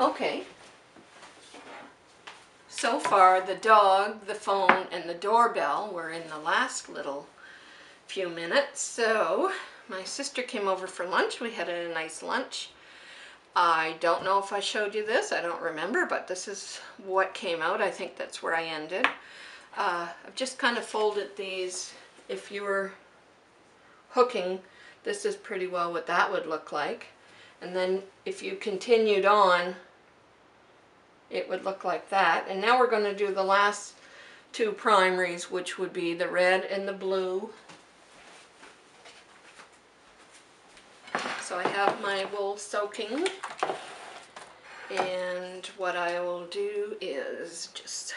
Okay. So far, the dog, the phone, and the doorbell were in the last little few minutes. So my sister came over for lunch. We had a nice lunch. I don't know if I showed you this. I don't remember, but this is what came out. I think that's where I ended. I've just kind of folded these. If you were hooking, this is pretty well what that would look like. And then if you continued on, it would look like that. And now we're going to do the last two primaries, which would be the red and the blue. So I have my wool soaking, and what I will do is just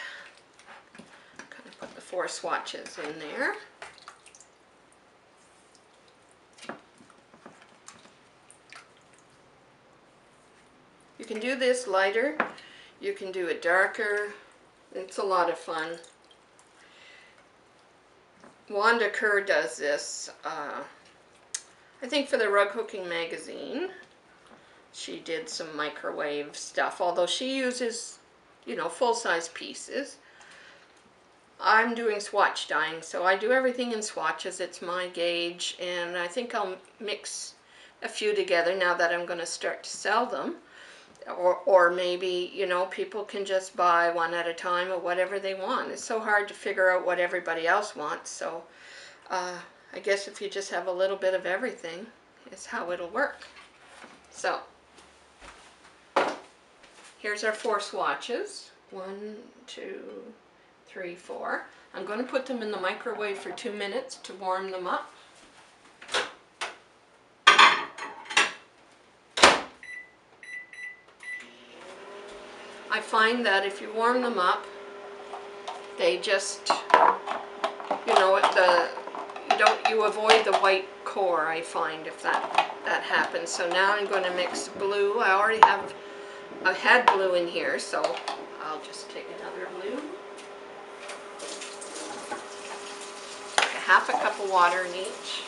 kind of put the 4 swatches in there. You can do this lighter, you can do it darker. It's a lot of fun. Wanda Kerr does this, I think for the Rug Hooking magazine. She did some microwave stuff, although she uses, you know, full-size pieces. I'm doing swatch dyeing, so I do everything in swatches. It's my gauge, and I think I'll mix a few together now that I'm going to start to sell them. Or maybe, you know, people can just buy one at a time or whatever they want. It's so hard to figure out what everybody else wants, so I guess if you just have a little bit of everything is how it'll work. So here's our 4 swatches. 1, 2, 3, 4. I'm going to put them in the microwave for 2 minutes to warm them up. I find that if you warm them up, they just, you know, you avoid the white core, I find, if that happens. So now I'm going to mix blue. I had blue in here, so I'll just take another blue. Half a cup of water in each.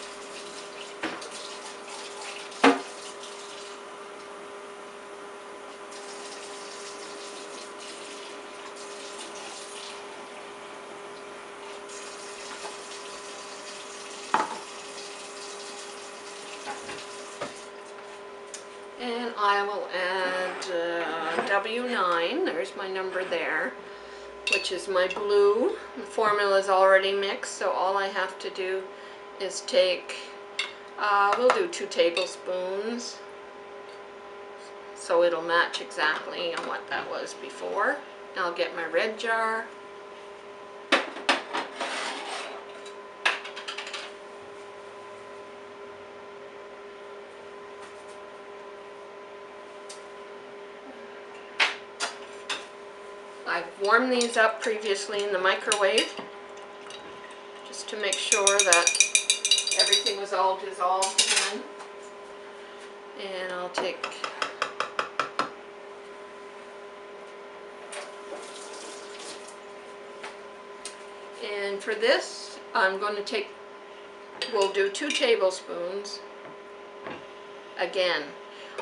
And I will add W9, there's my number there, which is my blue. The formula is already mixed, so all I have to do is take, we'll do 2 tablespoons, so it'll match exactly on what that was before. I'll get my red jar. I've warmed these up previously in the microwave just to make sure that everything was all dissolved in. And I'll take and for this I'm going to take, we'll do 2 tablespoons again.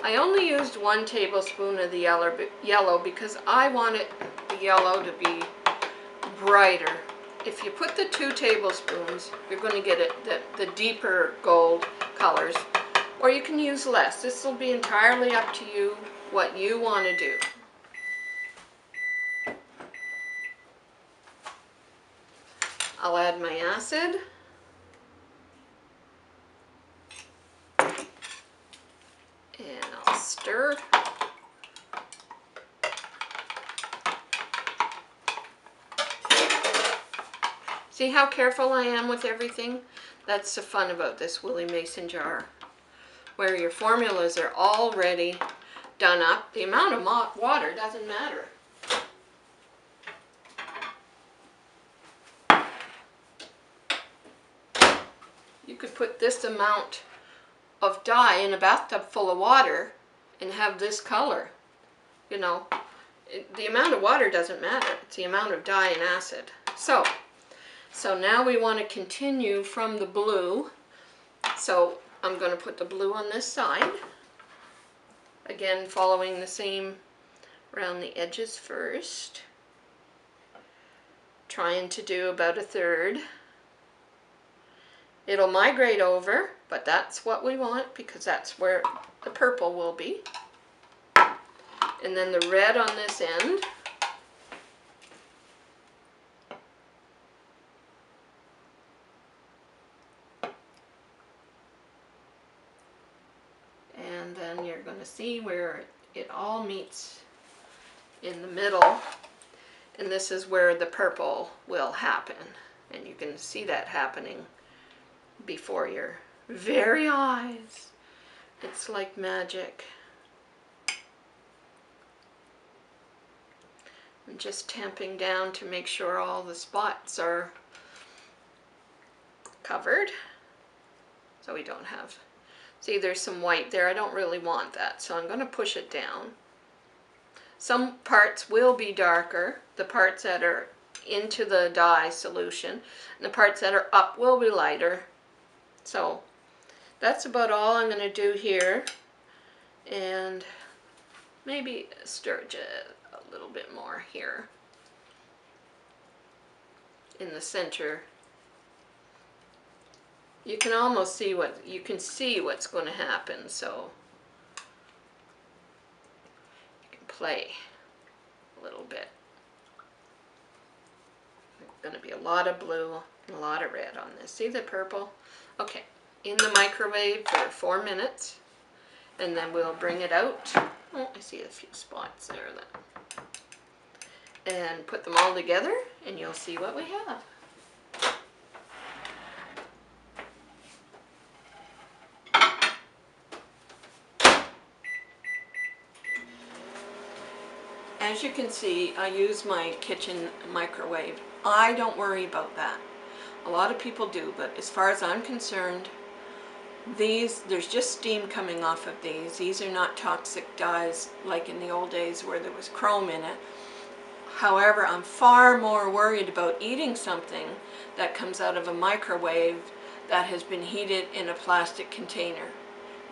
I only used 1 tablespoon of the yellow because I want the yellow to be brighter. If you put the 2 tablespoons, you're going to get the deeper gold colors, or you can use less. This will be entirely up to you what you want to do. I'll add my acid. And I'll stir. See how careful I am with everything? That's the fun about this Willie Mason jar, where your formulas are already done up. The amount of water doesn't matter. You could put this amount of dye in a bathtub full of water and have this color. You know, the amount of water doesn't matter. It's the amount of dye and acid. So now we want to continue from the blue. So I'm going to put the blue on this side. Again, following the same around the edges first, trying to do about a third. It'll migrate over, but that's what we want because that's where the purple will be. And then the red on this end. And then you're going to see where it all meets in the middle. And this is where the purple will happen. And you can see that happening before your very eyes. It's like magic. I'm just tamping down to make sure all the spots are covered. So we don't have, see there's some white there. I don't really want that, so I'm going to push it down. Some parts will be darker, the parts that are into the dye solution, and the parts that are up will be lighter. So that's about all I'm going to do here, and maybe stir it a little bit more here in the center. You can almost see what's going to happen, so you can play a little bit. There's going to be a lot of blue and a lot of red on this. See the purple? Okay, in the microwave for 4 minutes, and then we'll bring it out. Oh, I see a few spots there. And put them all together, and you'll see what we have. As you can see, I use my kitchen microwave. I don't worry about that. A lot of people do, but as far as I'm concerned, there's just steam coming off of these. These are not toxic dyes like in the old days where there was chrome in it. However, I'm far more worried about eating something that comes out of a microwave that has been heated in a plastic container.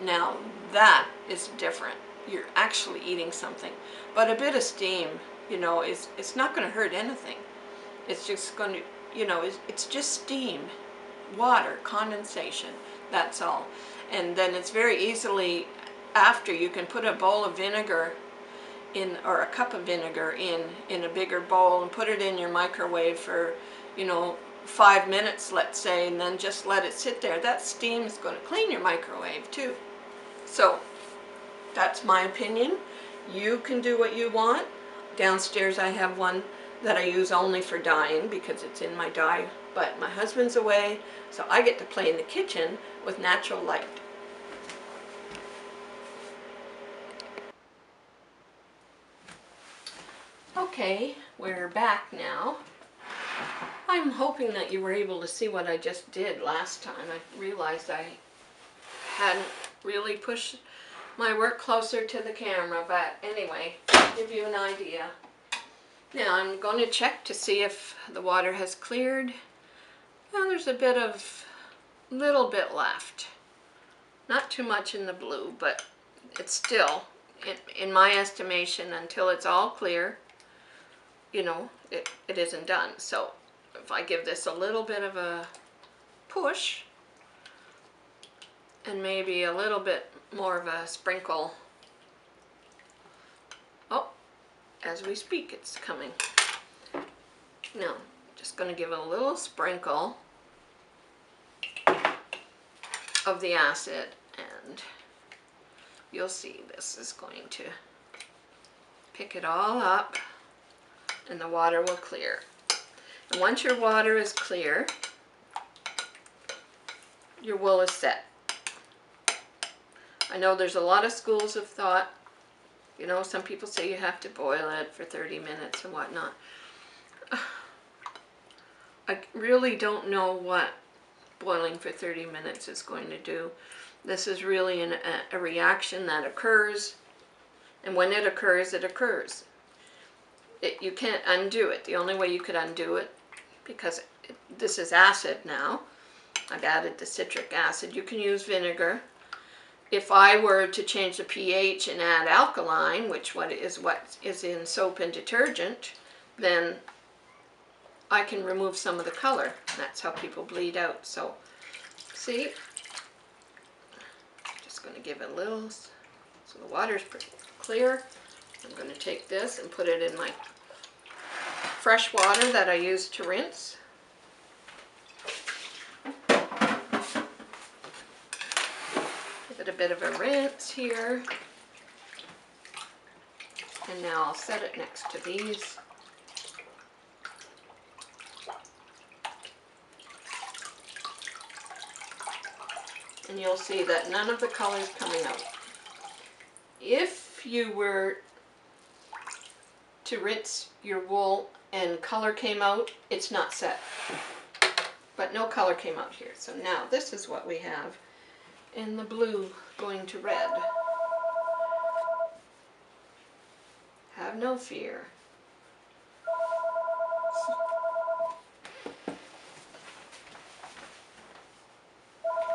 Now, that is different. You're actually eating something. But a bit of steam, you know, it's not going to hurt anything. It's just going to, you know, it's just steam, water, condensation, that's all. And then it's very easily, after, you can put a bowl of vinegar in, or a cup of vinegar in a bigger bowl and put it in your microwave for, you know, 5 minutes, let's say, and then just let it sit there. That steam is going to clean your microwave too. So that's my opinion. You can do what you want. Downstairs I have one that I use only for dyeing because it's in my dye, but my husband's away, so I get to play in the kitchen with natural light. Okay, we're back now. I'm hoping that you were able to see what I just did last time. I realized I hadn't really pushed my work closer to the camera, but anyway, to give you an idea. Now I'm going to check to see if the water has cleared. Well, there's a little bit left. Not too much in the blue, but it's still, in my estimation, until it's all clear, you know, it isn't done. So if I give this a little bit of a push, and maybe a little bit more of a sprinkle. Oh, as we speak, it's coming. Now, just going to give it a little sprinkle of the acid, and you'll see this is going to pick it all up, and the water will clear. And once your water is clear, your wool is set. I know there's a lot of schools of thought. You know, some people say you have to boil it for 30 minutes and whatnot. I really don't know what boiling for 30 minutes is going to do. This is really a reaction that occurs, and when it occurs, it occurs. You can't undo it. The only way you could undo it, because this is acid now, I've added the citric acid. You can use vinegar, if I were to change the pH and add alkaline, which what is in soap and detergent, then I can remove some of the color. That's how people bleed out. So, see, just going to give it a little, so the water's pretty clear. I'm going to take this and put it in my fresh water that I use to rinse. Give it a bit of a rinse here. And now I'll set it next to these. And you'll see that none of the color is coming out. If you were to rinse your wool and color came out, it's not set. But no color came out here. So now this is what we have in the blue going to red. Have no fear.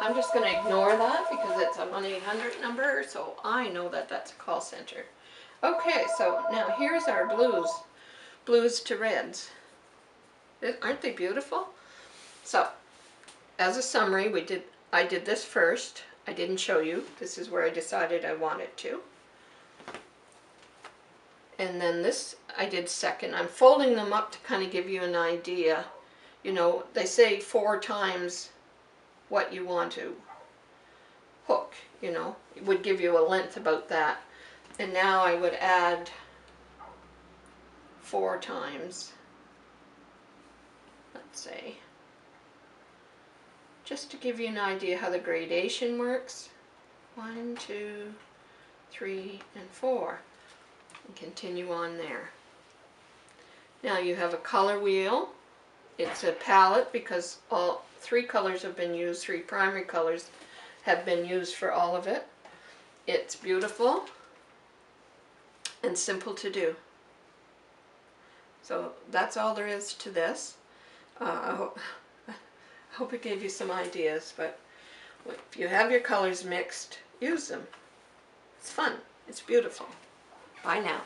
I'm just going to ignore that because it's a 1-800 number, so I know that that's a call center. Okay, so now here's our blues to reds. Aren't they beautiful? So, as a summary, I did this first. I didn't show you. This is where I decided I wanted to. And then this I did second. I'm folding them up to kind of give you an idea. You know, they say 4 times what you want to hook, you know. It would give you a length about that. And now I would add 4 times, let's say, just to give you an idea how the gradation works. 1, 2, 3, and 4. And continue on there. Now you have a color wheel. It's a palette because all 3 colors have been used, 3 primary colors have been used for all of it. It's beautiful and simple to do. So that's all there is to this. I hope it gave you some ideas, but if you have your colors mixed, use them. It's fun. It's beautiful. Bye now.